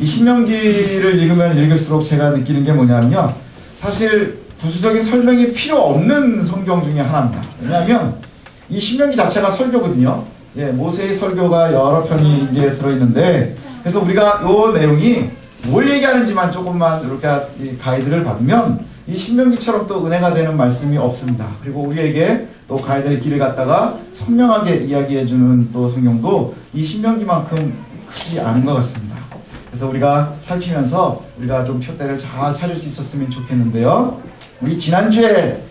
이 신명기를 읽으면 읽을수록 제가 느끼는 게 뭐냐면요. 사실 부수적인 설명이 필요 없는 성경 중에 하나입니다. 왜냐하면 이 신명기 자체가 설교거든요. 예, 모세의 설교가 여러 편이 이제 들어있는데, 그래서 우리가 요 내용이 뭘 얘기하는지만 조금만 이렇게 가이드를 받으면 이 신명기처럼 또 은혜가 되는 말씀이 없습니다. 그리고 우리에게 또 가야 될 길을 갖다가 선명하게 이야기해주는 또 성경도 이 신명기만큼 크지 않은 것 같습니다. 그래서 우리가 살피면서 우리가 좀 표대를 잘 찾을 수 있었으면 좋겠는데요. 우리 지난주에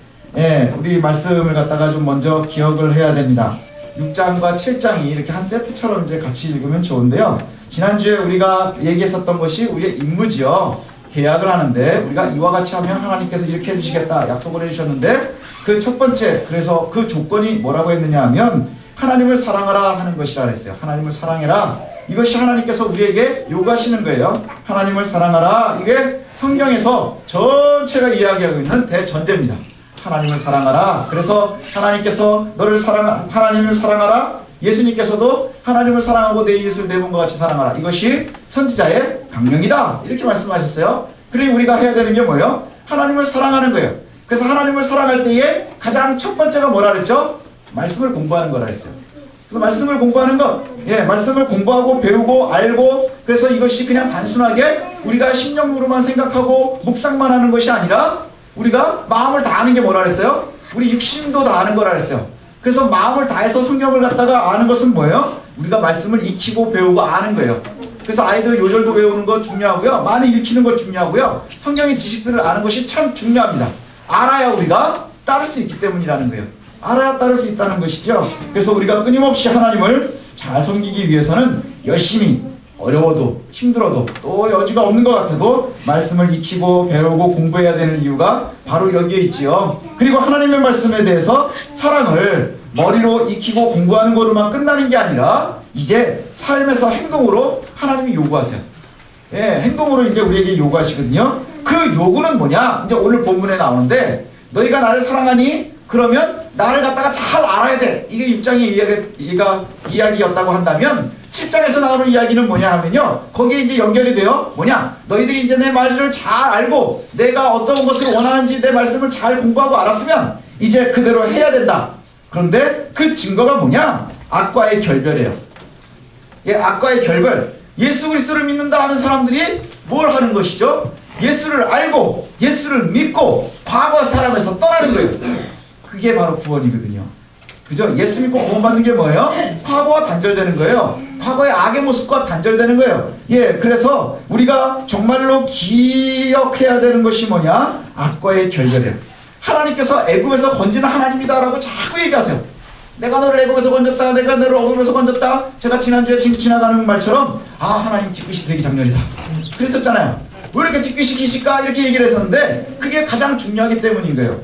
우리 말씀을 갖다가 좀 먼저 기억을 해야 됩니다. 6장과 7장이 이렇게 한 세트처럼 이제 같이 읽으면 좋은데요. 지난주에 우리가 얘기했었던 것이 우리의 임무지요. 계약을 하는데 우리가 이와 같이 하면 하나님께서 이렇게 해주시겠다 약속을 해주셨는데, 그 첫 번째, 그래서 그 조건이 뭐라고 했느냐 하면 하나님을 사랑하라 하는 것이라 그랬어요. 하나님을 사랑해라. 이것이 하나님께서 우리에게 요구하시는 거예요. 하나님을 사랑하라. 이게 성경에서 전체가 이야기하고 있는 대전제입니다. 하나님을 사랑하라. 그래서 하나님께서 하나님을 사랑하라. 예수님께서도 하나님을 사랑하고 내 이웃을 내 몸과 같이 사랑하라. 이것이 선지자의 강령이다. 이렇게 말씀하셨어요. 그러니 우리가 해야 되는 게 뭐예요? 하나님을 사랑하는 거예요. 그래서 하나님을 사랑할 때에 가장 첫 번째가 뭐라 그랬죠? 말씀을 공부하는 거라 했어요. 그래서 말씀을 공부하는 것, 말씀을 공부하고 배우고 알고, 그래서 이것이 그냥 단순하게 우리가 심령으로만 생각하고 묵상만 하는 것이 아니라 우리가 마음을 다하는 게 뭐라 그랬어요? 우리 육신도 다하는 거라 그랬어요. 그래서 마음을 다해서 성경을 갖다가 아는 것은 뭐예요? 우리가 말씀을 익히고 배우고 아는 거예요. 그래서 아이들 요절도 외우는 거 중요하고요. 많이 읽히는 것 중요하고요. 성경의 지식들을 아는 것이 참 중요합니다. 알아야 우리가 따를 수 있기 때문이라는 거예요. 알아야 따를 수 있다는 것이죠. 그래서 우리가 끊임없이 하나님을 잘 섬기기 위해서는 열심히, 어려워도 힘들어도 또 여지가 없는 것 같아도 말씀을 익히고 배우고 공부해야 되는 이유가 바로 여기에 있지요. 그리고 하나님의 말씀에 대해서 사랑을 머리로 익히고 공부하는 것으로만 끝나는 게 아니라 이제 삶에서 행동으로 하나님이 요구하세요. 행동으로 이제 우리에게 요구하시거든요. 그 요구는 뭐냐? 이제 오늘 본문에 나오는데, 너희가 나를 사랑하니? 그러면 나를 갖다가 잘 알아야 돼. 이게 6장의 이야기였다고 한다면 7장에서 나오는 이야기는 뭐냐 하면요, 거기에 이제 연결이 돼요. 뭐냐? 너희들이 이제 내 말을 잘 알고 내가 어떤 것을 원하는지 내 말씀을 잘 공부하고 알았으면 이제 그대로 해야 된다. 그런데 그 증거가 뭐냐? 악과의 결별이에요. 악과의 결별. 예수 그리스도를 믿는다 하는 사람들이 뭘 하는 것이죠? 예수를 알고 예수를 믿고 과거 사람에서 떠나는 거예요. 그게 바로 구원이거든요. 그죠? 예수 믿고 구원받는 게 뭐예요? 과거와 단절되는 거예요. 과거의 악의 모습과 단절되는 거예요. 그래서 우리가 정말로 기억해야 되는 것이 뭐냐? 악과의 결별이에요. 하나님께서 애굽에서 건지는 하나님이다라고 자꾸 얘기하세요. 내가 너를 애굽에서 건졌다, 내가 너를 애굽에서 건졌다. 제가 지난주에 지나가는 말처럼 하나님 뒤끝이 되기 작년이다 그랬었잖아요. 왜 이렇게 뒤끝이 기실까? 이렇게 얘기를 했었는데 그게 가장 중요하기 때문인 거예요.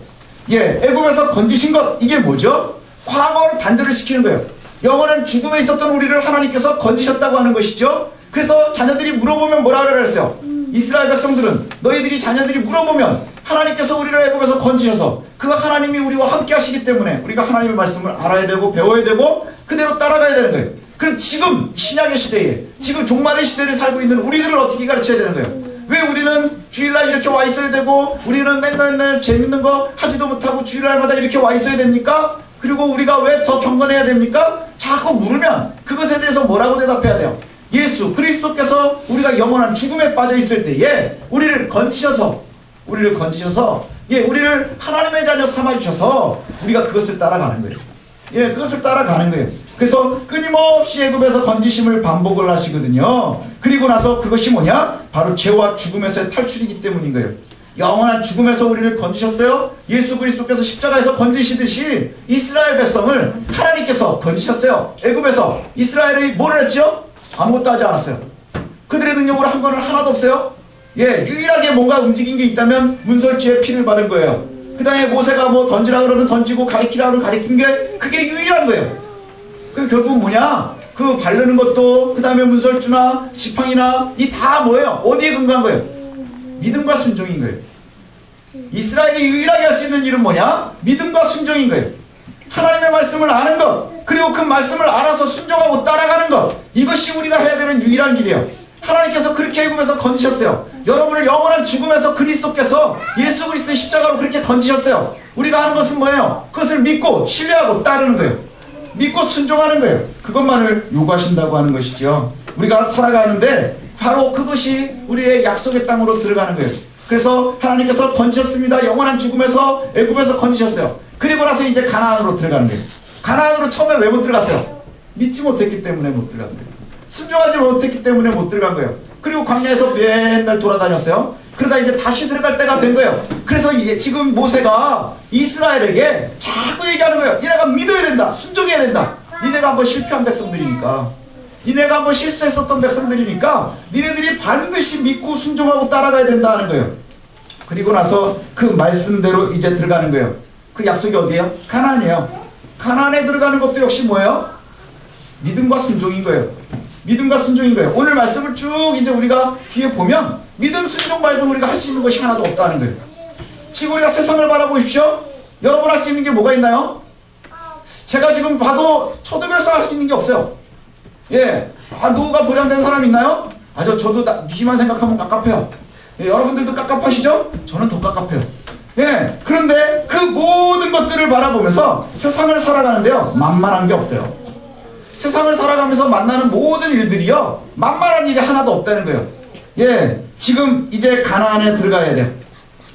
애굽에서 건지신 것, 이게 뭐죠? 과거로 단절을 시키는 거예요. 영원한 죽음에 있었던 우리를 하나님께서 건지셨다고 하는 것이죠. 그래서 자녀들이 물어보면 뭐라 그랬어요? 이스라엘 백성들은, 너희들이 자녀들이 물어보면 하나님께서 우리를 애굽에서 건지셔서 그 하나님이 우리와 함께 하시기 때문에 우리가 하나님의 말씀을 알아야 되고 배워야 되고 그대로 따라가야 되는 거예요. 그럼 지금 신약의 시대에, 지금 종말의 시대를 살고 있는 우리들을 어떻게 가르쳐야 되는 거예요? 왜 우리는 주일날 이렇게 와 있어야 되고 우리는 맨날 재밌는 거 하지도 못하고 주일날마다 이렇게 와 있어야 됩니까? 그리고 우리가 왜 더 경건해야 됩니까? 자꾸 물으면 그것에 대해서 뭐라고 대답해야 돼요? 예수 그리스도께서 우리가 영원한 죽음에 빠져 있을 때에 우리를 건지셔서 우리를 하나님의 자녀 삼아주셔서 우리가 그것을 따라가는 거예요. 그것을 따라가는 거예요. 그래서 끊임없이 애굽에서 건지심을 반복을 하시거든요. 그리고 나서 그것이 뭐냐? 바로 죄와 죽음에서의 탈출이기 때문인 거예요. 영원한 죽음에서 우리를 건지셨어요. 예수 그리스도께서 십자가에서 건지시듯이 이스라엘 백성을 하나님께서 건지셨어요. 애굽에서 이스라엘이 뭘 했죠? 아무것도 하지 않았어요. 그들의 능력으로 한 거는 하나도 없어요. 유일하게 뭔가 움직인 게 있다면 문설주에 피를 바른 거예요. 그 다음에 모세가 뭐 던지라 그러면 던지고 가리키라 그러면 가리킨 게 그게 유일한 거예요. 그 결국 뭐냐? 그 바르는 것도 그 다음에 문설주나 지팡이나 이 다 뭐예요? 어디에 근거한 거예요? 믿음과 순종인 거예요. 이스라엘이 유일하게 할 수 있는 일은 뭐냐? 믿음과 순종인 거예요. 하나님의 말씀을 아는 것, 그리고 그 말씀을 알아서 순종하고 따라가는 것, 이것이 우리가 해야 되는 유일한 길이에요. 하나님께서 그렇게 애굽에서 건지셨어요. 여러분을 영원한 죽음에서 그리스도께서 예수 그리스도의 십자가로 그렇게 건지셨어요. 우리가 하는 것은 뭐예요? 그것을 믿고 신뢰하고 따르는 거예요. 믿고 순종하는 거예요. 그것만을 요구하신다고 하는 것이죠. 우리가 살아가는데 바로 그것이 우리의 약속의 땅으로 들어가는 거예요. 그래서 하나님께서 건지셨습니다. 영원한 죽음에서 애굽에서 건지셨어요. 그리고 나서 이제 가나안으로 들어가는 거예요. 가나안으로 처음에 왜 못 들어갔어요? 믿지 못했기 때문에 못 들어간 거예요. 순종하지 못했기 때문에 못 들어간 거예요. 그리고 광야에서 맨날 돌아다녔어요. 그러다 이제 다시 들어갈 때가 된 거예요. 그래서 지금 모세가 이스라엘에게 자꾸 얘기하는 거예요. 니네가 믿어야 된다. 순종해야 된다. 니네가 한번 실패한 백성들이니까, 니네가 한번 실수했었던 백성들이니까 니네들이 반드시 믿고 순종하고 따라가야 된다는 거예요. 그리고 나서 그 말씀대로 이제 들어가는 거예요. 그 약속이 어디예요? 가나안이에요. 가나안에 들어가는 것도 역시 뭐예요? 믿음과 순종인 거예요. 믿음과 순종인 거예요. 오늘 말씀을 쭉 이제 우리가 뒤에 보면 믿음, 순종 말고는 우리가 할 수 있는 것이 하나도 없다는 거예요. 지금 우리가 세상을 바라보십시오. 여러분 할 수 있는 게 뭐가 있나요? 제가 지금 봐도 저도 별수 할 수 있는 게 없어요. 예, 누가 보장된 사람 있나요? 저도 니만 생각하면 깝깝해요. 예, 여러분들도 깝깝하시죠? 저는 더 깝깝해요. 예, 그런데 그 모든 것들을 바라보면서 세상을 살아가는데요, 만만한 게 없어요. 세상을 살아가면서 만나는 모든 일들이요, 만만한 일이 하나도 없다는 거예요. 예, 지금 이제 가나안에 들어가야 돼요.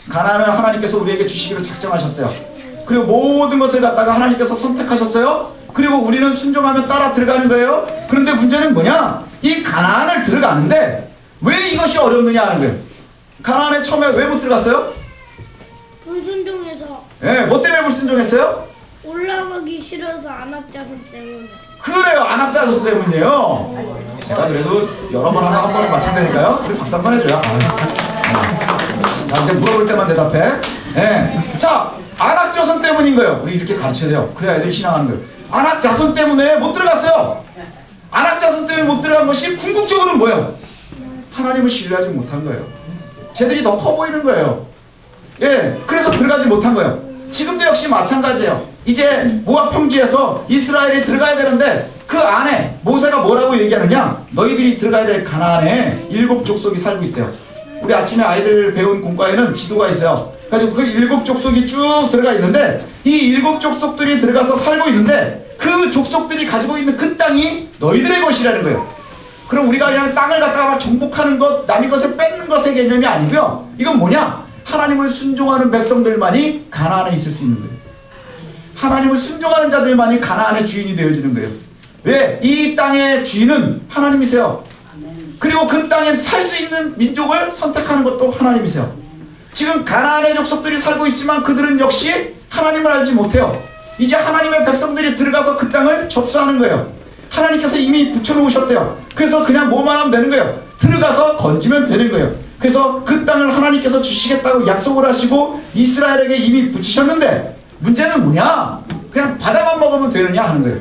가나안을 하나님께서 우리에게 주시기로 작정하셨어요. 그리고 모든 것을 갖다가 하나님께서 선택하셨어요. 그리고 우리는 순종하면 따라 들어가는 거예요. 그런데 문제는 뭐냐? 이 가나안을 들어가는데 왜 이것이 어렵느냐 하는 거예요. 가나안에 처음에 왜 못 들어갔어요? 불순종해서. 예, 뭐 때문에 불순종했어요? 올라가기 싫어서 안압자손 때문에. 그래요, 안악사자손 때문이에요. 제가 그래도 여러 번 하나 한 번은 맞춘다니까요. 우리 박수 한번 해줘요. 자, 이제 물어볼 때만 대답해. 예. 자, 안악자손 때문인 거예요. 우리 이렇게 가르쳐야 돼요. 그래야 애들이 신앙하는 거예요. 안악자손 때문에 못 들어갔어요. 안악자손 때문에 못 들어간 것이 궁극적으로는 뭐예요? 하나님을 신뢰하지 못한 거예요. 쟤들이 더 커 보이는 거예요. 예, 그래서 들어가지 못한 거예요. 지금도 역시 마찬가지예요. 이제 모압 평지에서 이스라엘이 들어가야 되는데 그 안에 모세가 뭐라고 얘기하느냐? 너희들이 들어가야 될 가나안에 7 족속이 살고 있대요. 우리 아침에 아이들 배운 공과에는 지도가 있어요. 그래서 그 7 족속이 쭉 들어가 있는데 이 7 족속들이 들어가서 살고 있는데 그 족속들이 가지고 있는 그 땅이 너희들의 것이라는 거예요. 그럼 우리가 그냥 땅을 갖다가 정복하는 것, 남의 것을 뺏는 것의 개념이 아니고요. 이건 뭐냐? 하나님을 순종하는 백성들만이 가나안에 있을 수 있는 거예요. 하나님을 순종하는 자들만이 가나안의 주인이 되어지는 거예요. 왜? 이 땅의 주인은 하나님이세요. 그리고 그 땅에 살 수 있는 민족을 선택하는 것도 하나님이세요. 지금 가나안의 족속들이 살고 있지만 그들은 역시 하나님을 알지 못해요. 이제 하나님의 백성들이 들어가서 그 땅을 접수하는 거예요. 하나님께서 이미 붙여놓으셨대요. 그래서 그냥 뭐만 하면 되는 거예요. 들어가서 건지면 되는 거예요. 그래서 그 땅을 하나님께서 주시겠다고 약속을 하시고 이스라엘에게 이미 붙이셨는데 문제는 뭐냐? 그냥 바다만 먹으면 되느냐 하는 거예요.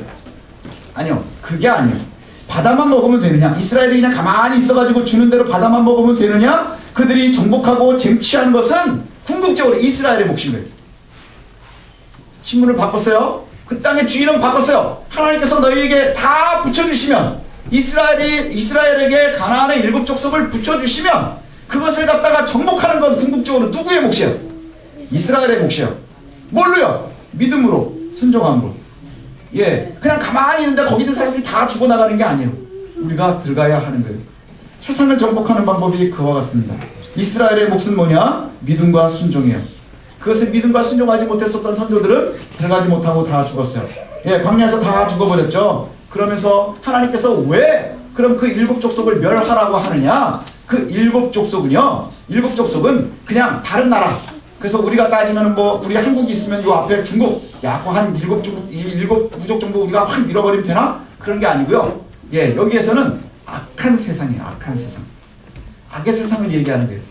아니요, 그게 아니에요. 바다만 먹으면 되느냐? 이스라엘이 그냥 가만히 있어가지고 주는 대로 바다만 먹으면 되느냐? 그들이 정복하고 쟁취하는 것은 궁극적으로 이스라엘의 몫인 거예요. 신문을 바꿨어요. 그 땅의 주인은 바꿨어요. 하나님께서 너희에게 다 붙여주시면, 이스라엘에게 가나안의 7 족속을 붙여주시면 그것을 갖다가 정복하는 건 궁극적으로 누구의 몫이에요? 이스라엘의 몫이에요. 뭘로요? 믿음으로, 순종함으로. 예, 그냥 가만히 있는데 거기 있는 사람들이 다 죽어나가는 게 아니에요. 우리가 들어가야 하는 거예요. 세상을 정복하는 방법이 그와 같습니다. 이스라엘의 몫은 뭐냐? 믿음과 순종이에요. 그것을 믿음과 순종하지 못했었던 선조들은 들어가지 못하고 다 죽었어요. 예, 광야에서 다 죽어버렸죠. 그러면서 하나님께서 왜 그럼 그 7 족속을 멸하라고 하느냐? 그 7 족속은요, 7 족속은 그냥 다른 나라. 그래서 우리가 따지면 뭐 우리 한국이 있으면 요 앞에 중국, 야, 한 7 부족 정도 우리가 확 밀어버리면 되나? 그런 게 아니고요. 예, 여기에서는 악한 세상이에요. 악한 세상. 악의 세상을 얘기하는 거예요.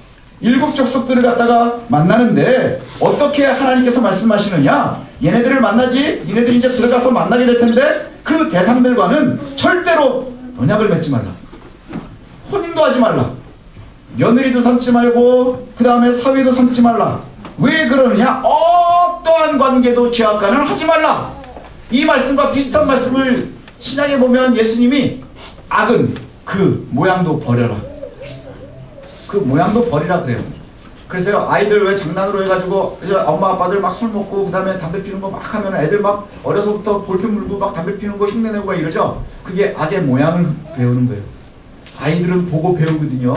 7 족속들을 갖다가 만나는데 어떻게 하나님께서 말씀하시느냐? 얘네들을 만나지, 얘네들이 이제 들어가서 만나게 될 텐데 그 대상들과는 절대로 언약을 맺지 말라. 혼인도 하지 말라. 며느리도 삼지 말고 그 다음에 사위도 삼지 말라. 왜 그러느냐? 어떠한 관계도 제약간을 하지 말라. 이 말씀과 비슷한 말씀을 신약에 보면 예수님이 악은 그 모양도 버려라. 그 모양도 버리라 그래요. 그래서요, 아이들 왜 장난으로 해가지고 이제 엄마 아빠들 막 술 먹고 그 다음에 담배 피는 거 막 하면 애들 막 어려서부터 볼펜 물고 막 담배 피는 거 흉내내고 막 이러죠. 그게 악의 모양을 배우는 거예요. 아이들은 보고 배우거든요.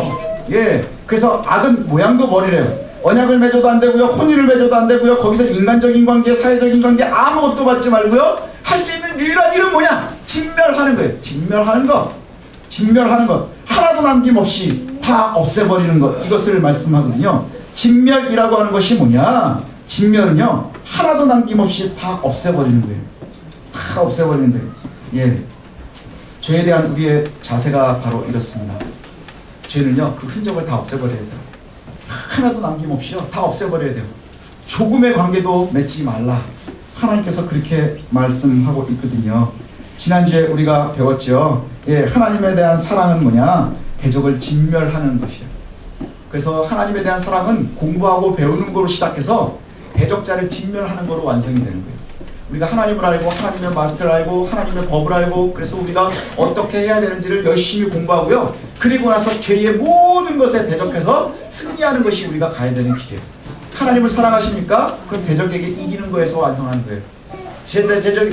예, 그래서 악은 모양도 버리래요. 언약을 맺어도 안 되고요, 혼인을 맺어도 안 되고요, 거기서 인간적인 관계, 사회적인 관계 아무것도 받지 말고요, 할 수 있는 유일한 일은 뭐냐? 진멸하는 거예요. 진멸하는 것. 진멸하는 것. 하나도 남김없이 다 없애버리는 것. 이것을 말씀하거든요. 진멸이라고 하는 것이 뭐냐? 진멸은요, 하나도 남김없이 다 없애버리는 거예요. 다 없애버리는 거예요. 예. 죄에 대한 우리의 자세가 바로 이렇습니다. 죄는요, 그 흔적을 다 없애버려야 돼요. 하나도 남김없이요, 다 없애버려야 돼요. 조금의 관계도 맺지 말라. 하나님께서 그렇게 말씀하고 있거든요. 지난주에 우리가 배웠죠. 예, 하나님에 대한 사랑은 뭐냐? 대적을 진멸하는 것이에요. 그래서 하나님에 대한 사랑은 공부하고 배우는 거로 시작해서 대적자를 진멸하는 거로 완성이 되는 거예요. 우리가 하나님을 알고 하나님의 맛을 알고 하나님의 법을 알고 그래서 우리가 어떻게 해야 되는지를 열심히 공부하고요. 그리고 나서 죄의 모든 것에 대적해서 승리하는 것이 우리가 가야 되는 길이에요. 하나님을 사랑하십니까? 그럼 대적에게 이기는 거에서 완성하는 거예요.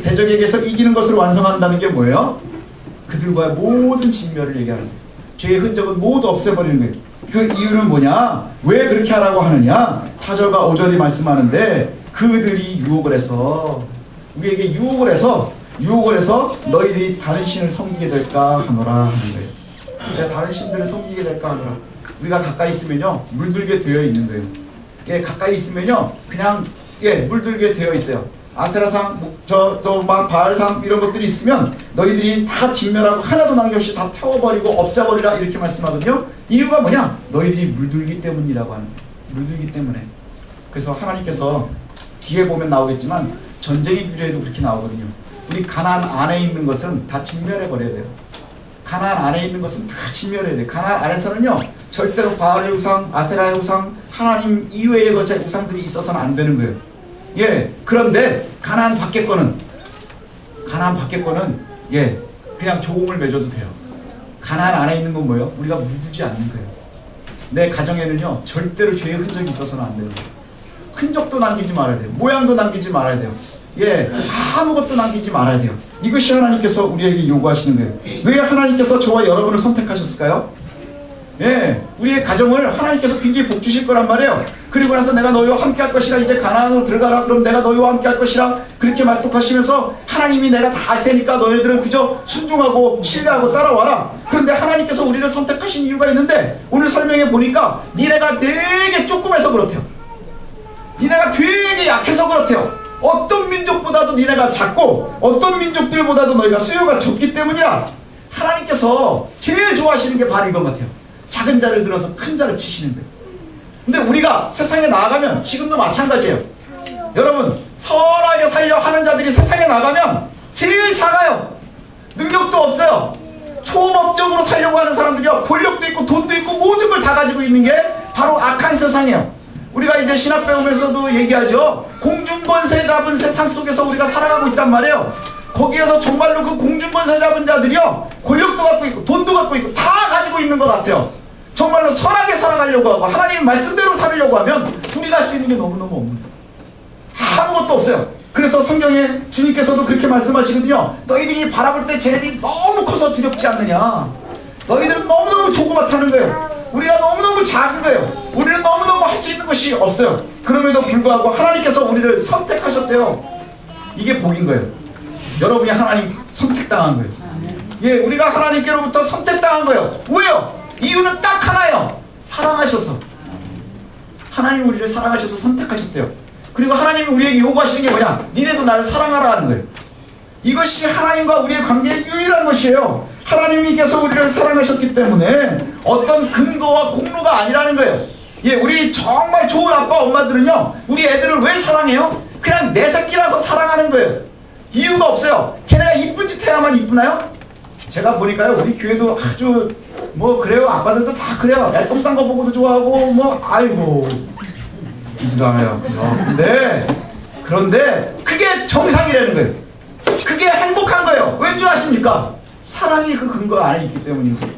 대적에게서 이기는 것을 완성한다는 게 뭐예요? 그들과의 모든 진멸을 얘기하는 거예요. 죄의 흔적은 모두 없애버리는 거예요. 그 이유는 뭐냐? 왜 그렇게 하라고 하느냐? 4절과 5절이 말씀하는데 그들이 유혹을 해서 우리에게 유혹을 해서 너희들이 다른 신을 섬기게 될까 하노라 하는 거예요. 그러니까 다른 신들을 섬기게 될까 하노라. 우리가 가까이 있으면요, 물들게 되어 있는 거예요. 예, 가까이 있으면요, 그냥 예, 물들게 되어 있어요. 아세라상, 막 바알상 이런 것들이 있으면 너희들이 다 진멸하고 하나도 남김없이 다 태워버리고 없애버리라 이렇게 말씀하거든요. 이유가 뭐냐? 너희들이 물들기 때문이라고 하는 거예요. 물들기 때문에. 그래서 하나님께서 뒤에 보면 나오겠지만 전쟁의 규례에도 그렇게 나오거든요. 우리 가나안 안에 있는 것은 다 진멸해버려야 돼요. 가나안 안에 있는 것은 다 진멸해야 돼요. 가나안 안에서는요, 절대로 바알의 우상, 아세라의 우상, 하나님 이외의 것의 우상들이 있어서는 안 되는 거예요. 예, 그런데 가나안 밖의 거는 예, 그냥 조공을 맺어도 돼요. 가나안 안에 있는 건 뭐예요? 우리가 물들지 않는 거예요. 내 가정에는요, 절대로 죄의 흔적이 있어서는 안 되는 거예요. 흔적도 남기지 말아야 돼요. 모양도 남기지 말아야 돼요. 예, 아무것도 남기지 말아야 돼요. 이것이 하나님께서 우리에게 요구하시는 거예요. 왜 하나님께서 저와 여러분을 선택하셨을까요? 예, 우리의 가정을 하나님께서 굉장히 복 주실 거란 말이에요. 그리고 나서 내가 너희와 함께 할 것이라, 이제 가나안으로 들어가라, 그럼 내가 너희와 함께 할 것이라, 그렇게 약속하시면서 하나님이 내가 다 할 테니까 너희들은 그저 순종하고 신뢰하고 따라와라. 그런데 하나님께서 우리를 선택하신 이유가 있는데, 오늘 설명해 보니까 니네가 되게 조그매서 그렇대요. 니네가 되게 약해서 그렇대요. 어떤 민족보다도 니네가 작고 어떤 민족들보다도 너희가 수요가 적기 때문이야. 하나님께서 제일 좋아하시는 게 바로 이것 같아요. 작은 자를 들어서 큰 자를 치시는 거예요. 근데 우리가 세상에 나아가면 지금도 마찬가지예요. 여러분, 선하게 살려 하는 자들이 세상에 나가면 제일 작아요. 능력도 없어요. 초업적으로 살려고 하는 사람들이요, 권력도 있고 돈도 있고 모든 걸 다 가지고 있는 게 바로 악한 세상이에요. 우리가 이제 신학 배우면서도 얘기하죠. 공중권세 잡은 세상 속에서 우리가 살아가고 있단 말이에요. 거기에서 정말로 그 공중권세 잡은 자들이요, 권력도 갖고 있고 돈도 갖고 있고 다 가지고 있는 것 같아요. 정말로 선하게 살아가려고 하고 하나님 말씀대로 살려고 하면 우리가 할 수 있는 게 너무너무 없는 거예요. 아무것도 없어요. 그래서 성경에 주님께서도 그렇게 말씀하시거든요. 너희들이 바라볼 때 쟤네들이 너무 커서 두렵지 않느냐. 너희들은 너무너무 조그맣다는 거예요. 우리가 너무너무 작은 거예요. 우리는 너무너무 할 수 있는 것이 없어요. 그럼에도 불구하고 하나님께서 우리를 선택하셨대요. 이게 복인 거예요. 여러분이 하나님 선택당한 거예요. 예, 우리가 하나님께로부터 선택당한 거예요. 왜요? 이유는 딱 하나예요. 사랑하셔서. 하나님이 우리를 사랑하셔서 선택하셨대요. 그리고 하나님이 우리에게 요구하시는 게 뭐냐? 니네도 나를 사랑하라 하는 거예요. 이것이 하나님과 우리의 관계의 유일한 것이에요. 하나님께서 우리를 사랑하셨기 때문에 어떤 근거와 공로가 아니라는 거예요. 예, 우리 정말 좋은 아빠 엄마들은요, 우리 애들을 왜 사랑해요? 그냥 내 새끼라서 사랑하는 거예요. 이유가 없어요. 걔네가 이쁜 짓 해야만 이쁘나요? 제가 보니까요, 우리 교회도 아주 뭐 그래요. 아빠들도 다 그래요. 애 똥 싼 거 보고도 좋아하고 뭐 아이고 웃기지도 않아요. 그런데 그게 정상이라는 거예요. 그게 행복한 거예요. 왠 줄 아십니까? 사랑이 그 근거 안에 있기 때문인 거예요.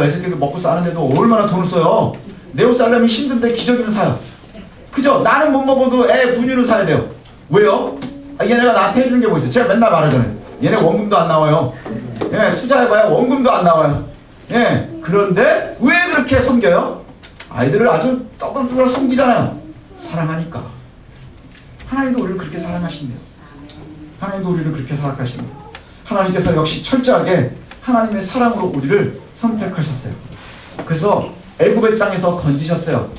애새끼들 먹고 사는데도 얼마나 돈을 써요. 내 옷 사려면 힘든데 기저귀는 사요. 그죠? 나는 못 먹어도 애 분유는 사야 돼요. 왜요? 얘네가 나한테 해주는 게 뭐 있어요? 제가 맨날 말하잖아요. 얘네 원금도 안 나와요. 투자해봐야 원금도 안 나와요. 그런데 왜 그렇게 섬겨요? 아이들을 아주 떠들어 섬기잖아요. 사랑하니까. 하나님도 우리를 그렇게 사랑하신대요. 하나님도 우리를 그렇게 사랑하신대요. 하나님께서 역시 철저하게 하나님의 사랑으로 우리를 선택하셨어요. 그래서 애굽의 땅에서 건지셨어요.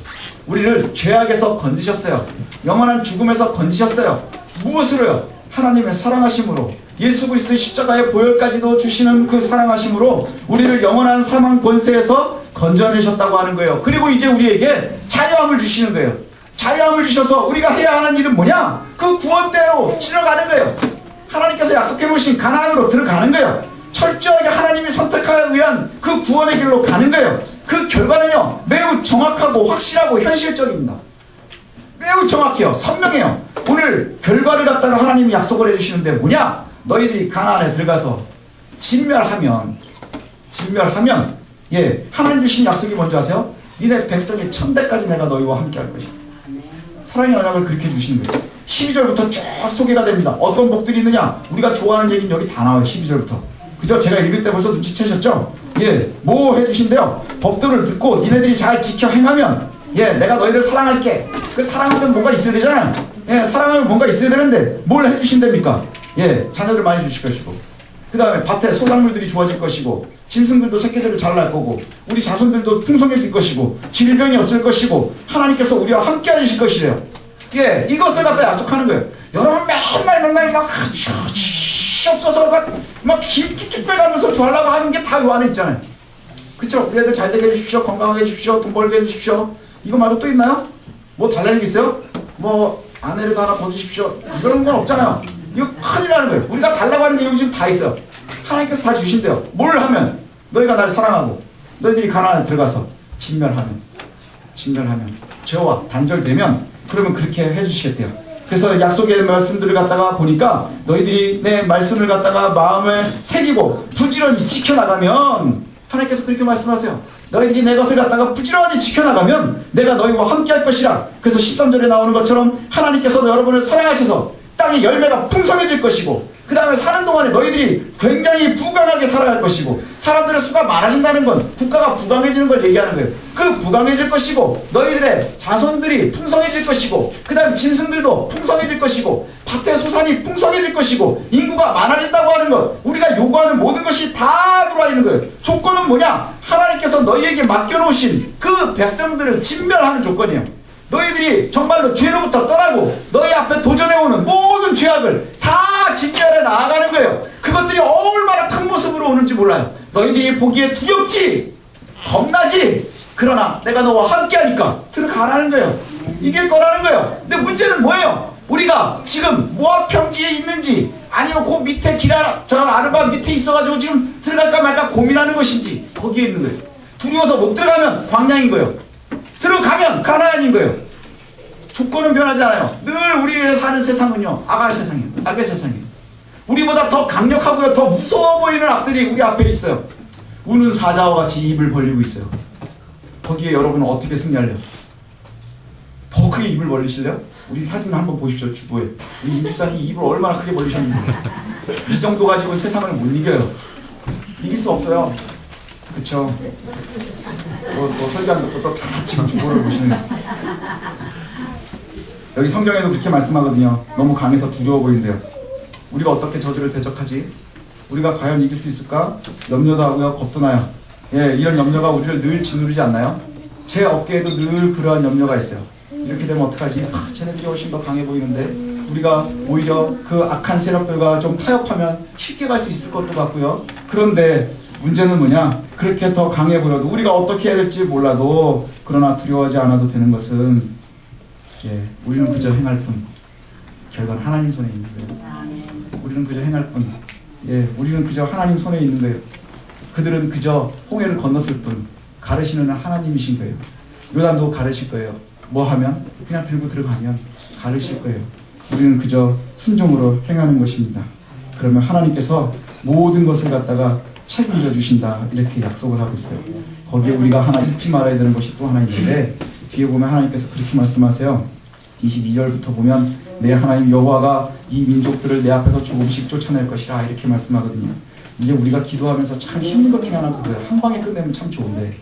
우리를 죄악에서 건지셨어요. 영원한 죽음에서 건지셨어요. 무엇으로요? 하나님의 사랑하심으로, 예수 그리스도의 십자가의 보혈까지도 주시는 그 사랑하심으로 우리를 영원한 사망 권세에서 건져내셨다고 하는 거예요. 그리고 이제 우리에게 자유함을 주시는 거예요. 자유함을 주셔서 우리가 해야 하는 일은 뭐냐? 그 구원대로 지나가는 거예요. 하나님께서 약속해 보신 가나안으로 들어가는 거예요. 철저하게 하나님이 선택하기 위한 그 구원의 길로 가는 거예요. 그 결과는요, 매우 정확하고 확실하고 현실적입니다. 매우 정확해요. 선명해요. 오늘 결과를 갖다가 하나님이 약속을 해주시는데 뭐냐? 너희들이 가나안에 들어가서 진멸하면 하나님 주신 약속이 뭔지 아세요? 니네 백성의 천대까지 내가 너희와 함께 할 것이야. 사랑의 언약을 그렇게 주시는 거예요. 12절부터 쭉 소개가 됩니다. 어떤 복들이 있느냐? 우리가 좋아하는 얘기는 여기 다 나와요. 12절부터. 그죠? 제가 읽을 때 벌써 눈치채셨죠? 뭐 해주신대요? 법도를 듣고 니네들이 잘 지켜 행하면 내가 너희를 사랑할게. 그 사랑하면 뭔가 있어야 되잖아요. 사랑하면 뭔가 있어야 되는데 뭘 해주신답니까? 자녀들 많이 주실 것이고, 그 다음에 밭에 소작물들이 좋아질 것이고, 짐승들도 새끼들을 잘 날 거고, 우리 자손들도 풍성해질 것이고, 질병이 없을 것이고, 하나님께서 우리와 함께 해주실 것이래요. 이것을 갖다 약속하는 거예요. 여러분 맨날 막 없어서 막 힘 쭉쭉 빼가면서 좋아하려고 하는 게 다 요 안에 있잖아요. 그쵸? 우리 애들 잘 되게 해주십시오. 건강하게 해주십시오. 돈 벌게 해주십시오. 이거 말고 또 있나요? 뭐 달라는 게 있어요? 뭐 아내를 하나 더 주십시오. 이런 건 없잖아요. 이거 큰일 나는 거예요. 우리가 달라고 하는 내용이 지금 다 있어요. 하나님께서 다 주신대요. 뭘 하면? 너희가 나를 사랑하고 너희들이 가나안에 들어가서 진멸하면 죄와 단절되면 그러면 그렇게 해주시겠대요. 그래서 약속의 말씀들을 갖다가 보니까 너희들이 내 말씀을 갖다가 마음에 새기고 부지런히 지켜나가면, 하나님께서 그렇게 말씀하세요. 너희들이 내 것을 갖다가 부지런히 지켜나가면 내가 너희와 함께 할 것이라. 그래서 13절에 나오는 것처럼 하나님께서 여러분을 사랑하셔서 땅의 열매가 풍성해질 것이고, 그 다음에 사는 동안에 너희들이 굉장히 부강하게 살아갈 것이고, 사람들의 수가 많아진다는 건 국가가 부강해지는 걸 얘기하는 거예요. 그 부강해질 것이고, 너희들의 자손들이 풍성해질 것이고, 그 다음에 짐승들도 풍성해질 것이고, 밭의 소산이 풍성해질 것이고, 인구가 많아진다고 하는 것, 우리가 요구하는 모든 것이 다 들어와 있는 거예요. 조건은 뭐냐? 하나님께서 너희에게 맡겨놓으신 그 백성들을 진멸하는 조건이에요. 너희들이 정말로 죄로부터 떠나고 너희 앞에 도전해오는 모든 죄악을 다 진멸해 나아가는 거예요. 그것들이 얼마나 큰 모습으로 오는지 몰라요. 너희들이 보기에 두렵지, 겁나지, 그러나 내가 너와 함께하니까 들어가라는 거예요. 이길 거라는 거예요. 근데 문제는 뭐예요? 우리가 지금 모압 평지에 있는지, 아니면 그 밑에 저 아르바 밑에 있어가지고 지금 들어갈까 말까 고민하는 것인지, 거기에 있는 거예요. 두려워서 못 들어가면 광야인 거예요. 들어가면 가나안인 거예요. 조건은 변하지 않아요. 늘 우리 사는 세상은요, 악의 세상이에요. 우리보다 더 강력하고요, 더 무서워 보이는 악들이 우리 앞에 있어요. 우는 사자와 같이 입을 벌리고 있어요. 거기에 여러분은 어떻게 승리하려고? 더 크게 입을 벌리실래요? 우리 사진 한번 보십시오. 주보에 우리 임 집사님 입을 얼마나 크게 벌리셨는지. 이 정도 가지고 세상을 못 이겨요. 이길 수 없어요. 그쵸? 설교 안 듣고 또 다 지금 주보를 보시는. 여기 성경에도 그렇게 말씀하거든요. 너무 강해서 두려워 보이는데요. 우리가 어떻게 저들을 대적하지? 우리가 과연 이길 수 있을까? 염려도 하고요, 겁도 나요. 이런 염려가 우리를 늘 짓누르지 않나요? 제 어깨에도 늘 그러한 염려가 있어요. 이렇게 되면 어떡하지? 쟤네들이 훨씬 더 강해 보이는데 우리가 오히려 그 악한 세력들과 좀 타협하면 쉽게 갈 수 있을 것도 같고요. 그런데 문제는 뭐냐? 그렇게 더 강해 보여도 우리가 어떻게 해야 될지 몰라도, 그러나 두려워하지 않아도 되는 것은 우리는 그저 행할 뿐, 결과는 하나님 손에 있는 거예요. 우리는 그저 행할 뿐, 우리는 그저 하나님 손에 있는 거예요. 그들은 그저 홍해를 건넜을 뿐, 가르시는 하나님이신 거예요. 요단도 가르실 거예요. 뭐 하면? 그냥 들고 들어가면 가르실 거예요. 우리는 그저 순종으로 행하는 것입니다. 그러면 하나님께서 모든 것을 갖다가 책임져 주신다 이렇게 약속을 하고 있어요. 거기에 우리가 하나 잊지 말아야 되는 것이 또 하나 있는데 뒤에 보면 하나님께서 그렇게 말씀하세요. 22절부터 보면 내 하나님 여호와가 이 민족들을 내 앞에서 조금씩 쫓아낼 것이라 이렇게 말씀하거든요. 이제 우리가 기도하면서 참 힘든 것 중에 하나가 그거예요. 한 방에 끝내면 참 좋은데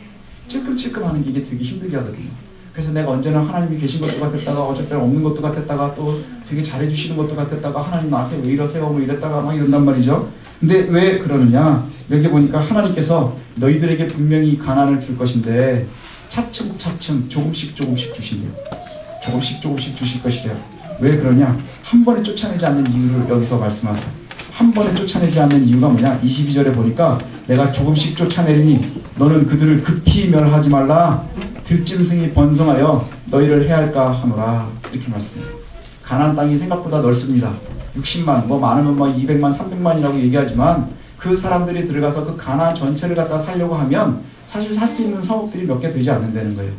찔끔찔끔 하는 게 이게 되게 힘들게 하거든요. 그래서 내가 언제나 하나님이 계신 것도 같았다가 어쩔 때는 없는 것도 같았다가 또 되게 잘해주시는 것도 같았다가 하나님 나한테 왜 이러세요 뭐 이랬다가 막 이런단 말이죠. 근데 왜 그러느냐, 여기 보니까 하나님께서 너희들에게 분명히 가난을 줄 것인데 차츰차츰 조금씩 주신대요. 조금씩 주실 것이래요. 왜 그러냐, 한 번에 쫓아내지 않는 이유를 여기서 말씀하세요. 한 번에 쫓아내지 않는 이유가 뭐냐, 22절에 보니까 내가 조금씩 쫓아내리니 너는 그들을 급히 멸하지 말라. 들짐승이 번성하여 너희를 해할까 하노라 이렇게 말씀해요. 가나안 땅이 생각보다 넓습니다. 60만, 뭐 많으면 뭐 200만, 300만이라고 얘기하지만 그 사람들이 들어가서 그 가나안 전체를 갖다 살려고 하면 사실 살 수 있는 성읍들이 몇 개 되지 않는다는 거예요.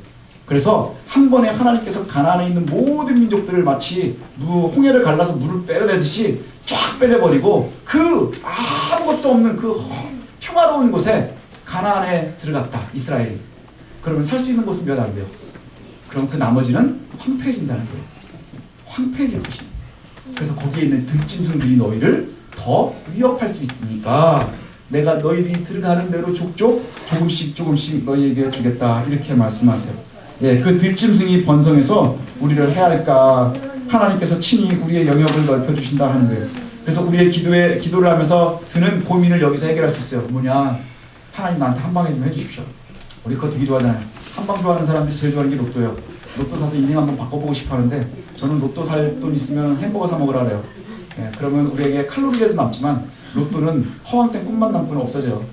그래서 한 번에 하나님께서 가나안에 있는 모든 민족들을 마치 홍해를 갈라서 물을 빼내듯이 쫙 빼내버리고 그 아무것도 없는 그 평화로운 곳에 가나안에 들어갔다, 이스라엘이. 그러면 살 수 있는 곳은 몇 안 돼요. 그럼 그 나머지는 황폐해진다는 거예요. 황폐해질 것입니다. 그래서 거기에 있는 들짐승들이 너희를 더 위협할 수 있으니까 내가 너희들이 들어가는 대로 조금씩 너희에게 주겠다 이렇게 말씀하세요. 예, 그 들짐승이 번성해서 우리를 해할까, 하나님께서 친히 우리의 영역을 넓혀주신다 하는 거예요. 그래서 우리의 기도를 하면서 드는 고민을 여기서 해결할 수 있어요. 뭐냐, 하나님 나한테 한 방에 좀 해주십시오. 우리 그거 되게 좋아하잖아요. 한방 좋아하는 사람들이 제일 좋아하는 게 로또예요. 로또 사서 인생 한번 바꿔보고 싶어 하는데 저는 로또 살 돈 있으면 햄버거 사 먹으라 그래요. 예, 그러면 우리에게 칼로리라도 남지만 로또는 허황된 꿈만 남고는 없어져요.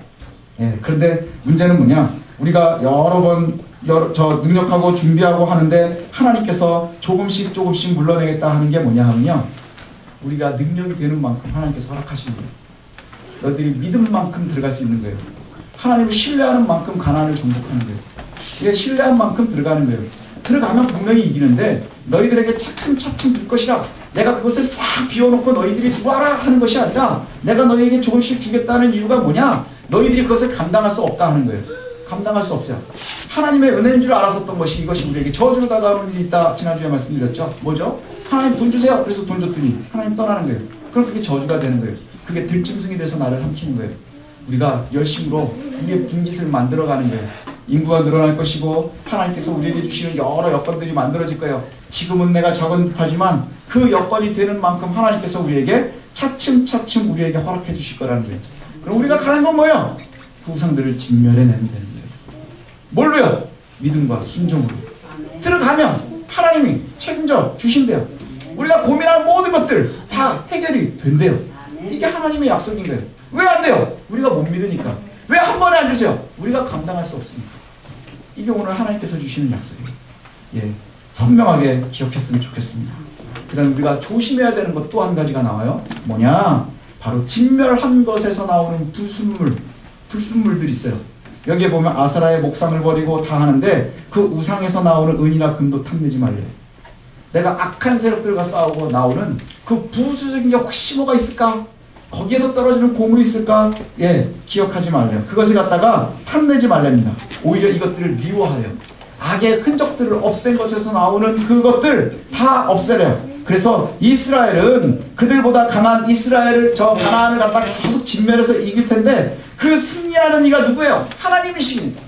예, 그런데 문제는 뭐냐, 우리가 여러 번 능력하고 준비하고 하는데 하나님께서 조금씩 물러내겠다 하는 게 뭐냐 하면요, 우리가 능력이 되는 만큼 하나님께서 허락하시는 거예요. 너희들이 믿음 만큼 들어갈 수 있는 거예요. 하나님을 신뢰하는 만큼 가난을 정복하는 거예요. 이게 신뢰한 만큼 들어가는 거예요. 들어가면 분명히 이기는데 너희들에게 차츰 줄 것이라. 내가 그것을 싹 비워놓고 너희들이 들어와라 하는 것이 아니라 내가 너희에게 조금씩 주겠다는 이유가 뭐냐, 너희들이 그것을 감당할 수 없다 하는 거예요. 감당할 수 없어요. 하나님의 은혜인 줄 알았었던 것이 이것이 우리에게 저주로 다가오는 일이 있다. 지난주에 말씀드렸죠. 뭐죠? 하나님 돈 주세요. 그래서 돈 줬더니 하나님 떠나는 거예요. 그럼 그게 저주가 되는 거예요. 그게 들짐승이 돼서 나를 삼키는 거예요. 우리가 열심으로 우리의 분깃을 만들어가는 거예요. 인구가 늘어날 것이고 하나님께서 우리에게 주시는 여러 여건들이 만들어질 거예요. 지금은 내가 적은 듯하지만 그 여건이 되는 만큼 하나님께서 우리에게 차츰 우리에게 허락해 주실 거라는 거예요. 그럼 우리가 가는 건 뭐예요? 그 우상들을 진멸해내면 되는 거예요. 뭘로요? 믿음과 순종으로. 들어가면 하나님이 책임져 주신대요. 우리가 고민한 모든 것들 다 해결이 된대요. 이게 하나님의 약속인 거예요. 왜 안 돼요? 우리가 못 믿으니까. 왜 한 번에 안 주세요? 우리가 감당할 수 없으니까. 이게 오늘 하나님께서 주시는 약속이에요. 예, 선명하게 기억했으면 좋겠습니다. 그 다음에 우리가 조심해야 되는 것 또 한 가지가 나와요. 뭐냐? 바로 진멸한 것에서 나오는 불순물들이 있어요. 여기에 보면 아사라의 목상을 버리고 다 하는데 그 우상에서 나오는 은이나 금도 탐내지 말래요. 내가 악한 세력들과 싸우고 나오는 그 부수적인 게 혹시 뭐가 있을까? 거기에서 떨어지는 고물이 있을까? 예, 기억하지 말래요. 그것을 갖다가 탐내지 말랍니다. 오히려 이것들을 미워하래요. 악의 흔적들을 없앤 것에서 나오는 그것들 다 없애래요. 그래서 이스라엘은 그들보다 강한 이스라엘을, 저 가나안을 갖다가 계속 진멸해서 이길 텐데 그 승리하는 이가 누구예요? 하나님이십니다.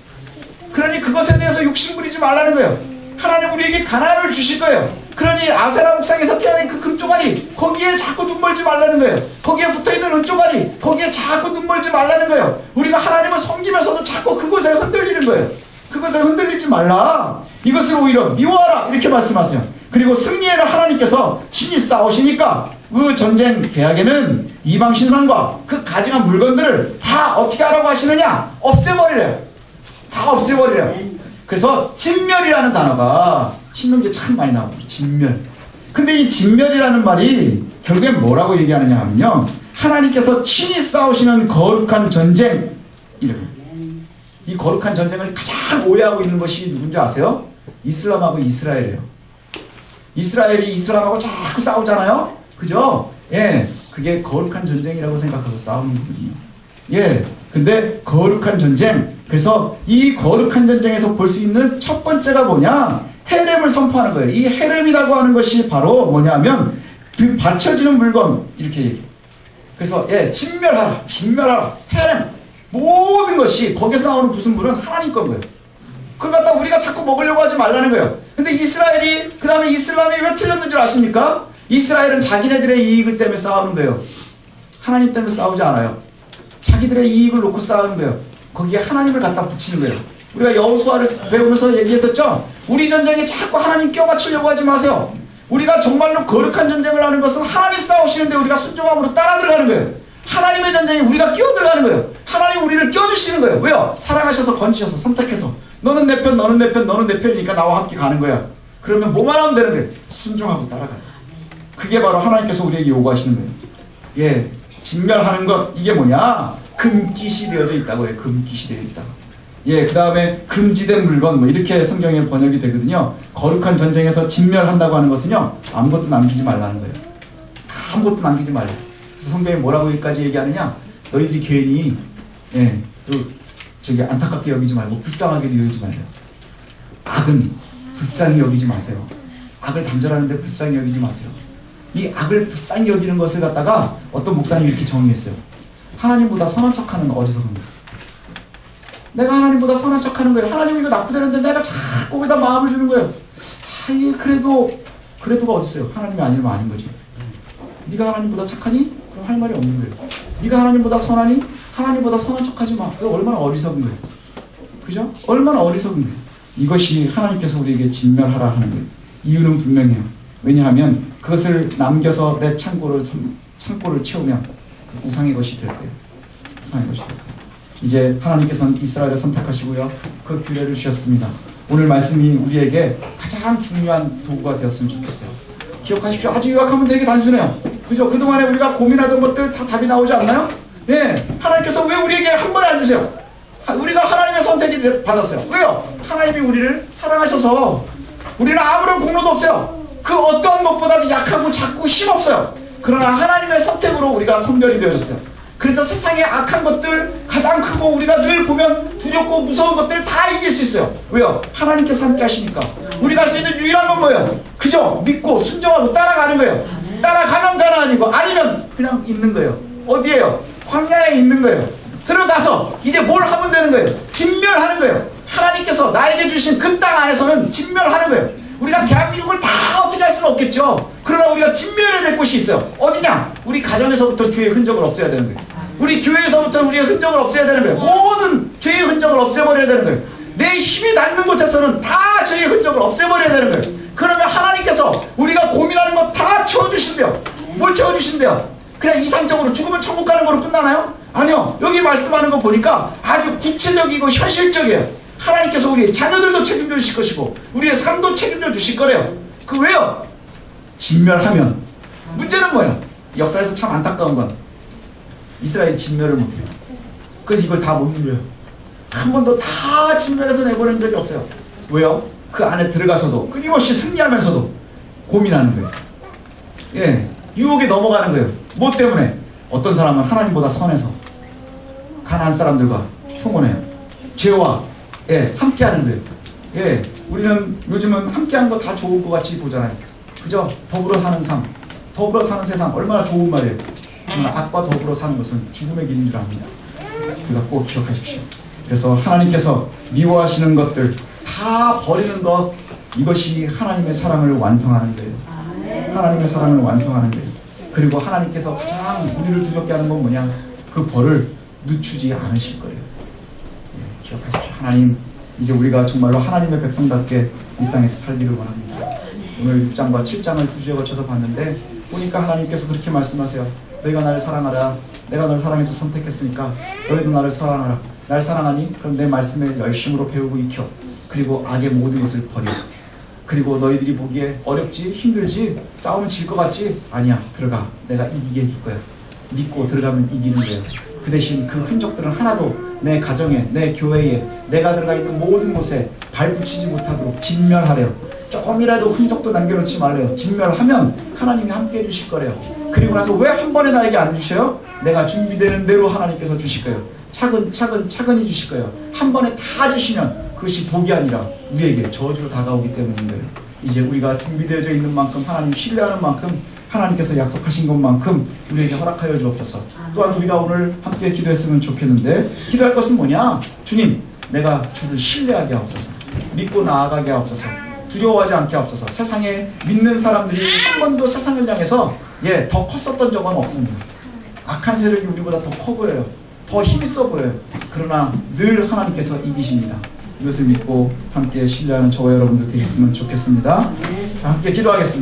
그러니 그것에 대해서 욕심 부리지 말라는 거예요. 하나님 우리에게 가나안을 주실 거예요. 그러니 아세라 옥상에서 피하는 그 금조가리, 거기에 자꾸 눈 멀지 말라는 거예요. 거기에 붙어있는 은조가리, 거기에 자꾸 눈 멀지 말라는 거예요. 우리가 하나님을 섬기면서도 자꾸 그곳에 흔들리는 거예요. 그것을 흔들리지 말라. 이것을 오히려 미워하라. 이렇게 말씀하세요. 그리고 승리에는 하나님께서 친히 싸우시니까 그 전쟁 계약에는 이방 신상과 그 가증한 물건들을 다 어떻게 하라고 하시느냐? 없애버리래요. 다 없애버리래요. 그래서 진멸이라는 단어가 신명기에 참 많이 나와요. 진멸. 근데 이 진멸이라는 말이 결국엔 뭐라고 얘기하느냐 하면요, 하나님께서 친히 싸우시는 거룩한 전쟁, 이름이에요. 이 거룩한 전쟁을 가장 오해하고 있는 것이 누군지 아세요? 이슬람하고 이스라엘이에요. 이스라엘이 이슬람하고 자꾸 싸우잖아요. 그죠? 예, 그게 거룩한 전쟁이라고 생각하고 싸우는 거거든요. 예, 근데 거룩한 전쟁, 그래서 이 거룩한 전쟁에서 볼 수 있는 첫 번째가 뭐냐? 헤렘을 선포하는 거예요. 이 헤렘이라고 하는 것이 바로 뭐냐면 그 받쳐지는 물건 이렇게 얘기해요. 그래서 진멸하라, 진멸하라, 헤렘 모든 것이 거기서 나오는 부순물은 하나님 건 거예요. 그걸 갖다 우리가 자꾸 먹으려고 하지 말라는 거예요. 근데 이스라엘이 그 다음에 이슬람이 왜 틀렸는 줄 아십니까? 이스라엘은 자기네들의 이익을 때문에 싸우는 거예요. 하나님 때문에 싸우지 않아요. 자기들의 이익을 놓고 싸우는 거예요. 거기에 하나님을 갖다 붙이는 거예요. 우리가 여호수아를 배우면서 얘기했었죠. 우리 전쟁에 자꾸 하나님 껴 맞추려고 하지 마세요. 우리가 정말로 거룩한 전쟁을 하는 것은 하나님 싸우시는데 우리가 순종함으로 따라 들어가는 거예요. 하나님의 전쟁에 우리가 끼어 들어가는 거예요. 하나님 우리를 껴주시는 거예요. 왜요? 사랑하셔서 건지셔서 선택해서 너는 내 편, 너는 내 편, 너는 내 편이니까 나와 함께 가는 거야. 그러면 뭐만 하면 되는 거예요. 순종하고 따라가요. 그게 바로 하나님께서 우리에게 요구하시는 거예요. 진멸하는 것, 이게 뭐냐? 금깃이 되어져 있다고 해요. 금깃이 되어 있다. 그 다음에 금지된 물건, 뭐 이렇게 성경에 번역이 되거든요. 거룩한 전쟁에서 진멸한다고 하는 것은요, 아무것도 남기지 말라는 거예요. 아무것도 남기지 말라. 그래서 성경에 뭐라고 여기까지 얘기하느냐? 너희들이 괜히, 안타깝게 여기지 말고, 불쌍하게도 여기지 말아요. 악은 불쌍히 여기지 마세요. 악을 단절하는데 불쌍히 여기지 마세요. 이 악을 불쌍히 여기는 것을 갖다가 어떤 목사님이 이렇게 정의했어요. 하나님보다 선한 척하는 어리석은 거예요. 내가 하나님보다 선한 척하는 거예요. 하나님 이거 나쁘다는데 내가 자꾸 거기다 마음을 주는 거예요. 이게 그래도가 어딨어요. 하나님이 아니면 아닌 거지. 네가 하나님보다 착하니? 그럼 할 말이 없는 거예요. 네가 하나님보다 선하니? 하나님보다 선한 척하지 마. 그거 얼마나 어리석은 거예요. 그죠? 얼마나 어리석은 거예요. 이것이 하나님께서 우리에게 진멸하라 하는 거예요. 이유는 분명해요. 왜냐하면 그것을 남겨서 내 창고를 채우면 우상의 것이 될 거예요. 우상의 것이 될 거예요. 이제 하나님께서는 이스라엘을 선택하시고요. 그 규례를 주셨습니다. 오늘 말씀이 우리에게 가장 중요한 도구가 되었으면 좋겠어요. 기억하십시오. 아주 요약하면 되게 단순해요. 그죠? 그동안에 우리가 고민하던 것들 다 답이 나오지 않나요? 하나님께서 왜 우리에게 한 번에 안 주세요? 우리가 하나님의 선택이 받았어요. 왜요? 하나님이 우리를 사랑하셔서 우리는 아무런 공로도 없어요. 그 어떤 것보다도 약하고 작고 힘없어요. 그러나 하나님의 선택으로 우리가 선별이 되어졌어요. 그래서 세상의 악한 것들, 가장 크고 우리가 늘 보면 두렵고 무서운 것들 다 이길 수 있어요. 왜요? 하나님께서 함께 하시니까. 우리가 할 수 있는 유일한 건 뭐예요? 그죠? 믿고 순종하고 따라가는 거예요. 따라가면 가나아니고 아니면 그냥 있는 거예요. 어디에요? 광야에 있는 거예요. 들어가서 이제 뭘 하면 되는 거예요? 진멸하는 거예요. 하나님께서 나에게 주신 그 땅 안에서는 진멸하는 거예요. 우리가 대한민국을 다 어떻게 할 수는 없겠죠. 그러나 우리가 진멸해야 될 곳이 있어요. 어디냐? 우리 가정에서부터 죄의 흔적을 없애야 되는 거예요. 우리 교회에서부터 우리의 흔적을 없애야 되는 거예요. 모든 죄의 흔적을 없애버려야 되는 거예요. 내 힘이 닿는 곳에서는 다 죄의 흔적을 없애버려야 되는 거예요. 그러면 하나님께서 우리가 고민하는 거 다 채워주신대요. 뭘 채워주신대요? 그냥 이상적으로 죽으면 천국 가는 거로 끝나나요? 아니요. 여기 말씀하는 거 보니까 아주 구체적이고 현실적이에요. 하나님께서 우리의 자녀들도 책임져 주실 것이고 우리의 삶도 책임져 주실 거래요. 그 왜요? 진멸하면. 문제는 뭐예요? 역사에서 참 안타까운 건 이스라엘이 진멸을 못해요. 그래서 이걸 다 못 누려요. 한 번도 다 진멸해서 내보낸 적이 없어요. 왜요? 그 안에 들어가서도 끊임없이 승리하면서도 고민하는 거예요. 유혹에 넘어가는 거예요. 뭐 때문에? 어떤 사람은 하나님보다 선해서 가나안 사람들과 통혼해요. 죄와 함께하는 거예요. 우리는 요즘은 함께하는 거 다 좋은 것 같이 보잖아요. 그죠? 더불어 사는 삶, 더불어 사는 세상 얼마나 좋은 말이에요. 그러나 악과 더불어 사는 것은 죽음의 길인 줄 압니다. 그러니까 꼭 기억하십시오. 그래서 하나님께서 미워하시는 것들 다 버리는 것, 이것이 하나님의 사랑을 완성하는 거예요. 하나님의 사랑을 완성하는 거예요. 그리고 하나님께서 가장 우리를 두렵게 하는 건 뭐냐? 그 벌을 늦추지 않으실 거예요. 기억하십시오. 하나님, 이제 우리가 정말로 하나님의 백성답게 이 땅에서 살기를 원합니다. 오늘 6장과 7장을 두 주에 거쳐서 봤는데 보니까 하나님께서 그렇게 말씀하세요. 너희가 나를 사랑하라. 내가 너를 사랑해서 선택했으니까 너희도 나를 사랑하라. 날 사랑하니? 그럼 내 말씀에 열심으로 배우고 익혀. 그리고 악의 모든 것을 버려. 그리고 너희들이 보기에 어렵지? 힘들지? 싸우면 질 것 같지? 아니야. 들어가. 내가 이기게 해줄 거야. 믿고 들어가면 이기는 거예요. 그 대신 그 흔적들은 하나도 내 가정에, 내 교회에, 내가 들어가 있는 모든 곳에 발붙이지 못하도록 진멸하래요. 조금이라도 흔적도 남겨놓지 말래요. 진멸하면 하나님이 함께 해주실 거래요. 그리고 나서 왜 한 번에 나에게 안 주셔요? 내가 준비되는 대로 하나님께서 주실 거예요. 차근히 주실 거예요. 한 번에 다 주시면 그것이 복이 아니라 우리에게 저주로 다가오기 때문인데요. 이제 우리가 준비되어져 있는 만큼, 하나님 신뢰하는 만큼, 하나님께서 약속하신 것만큼 우리에게 허락하여 주옵소서. 또한 우리가 오늘 함께 기도했으면 좋겠는데, 기도할 것은 뭐냐? 주님, 내가 주를 신뢰하게 하옵소서. 믿고 나아가게 하옵소서. 두려워하지 않게 하옵소서. 세상에 믿는 사람들이 한 번도 세상을 향해서 더 컸었던 적은 없습니다. 악한 세력이 우리보다 더 커 보여요. 더 힘있어 보여요. 그러나 늘 하나님께서 이기십니다. 이것을 믿고 함께 신뢰하는 저와 여러분들 되겠으면 좋겠습니다. 함께 기도하겠습니다.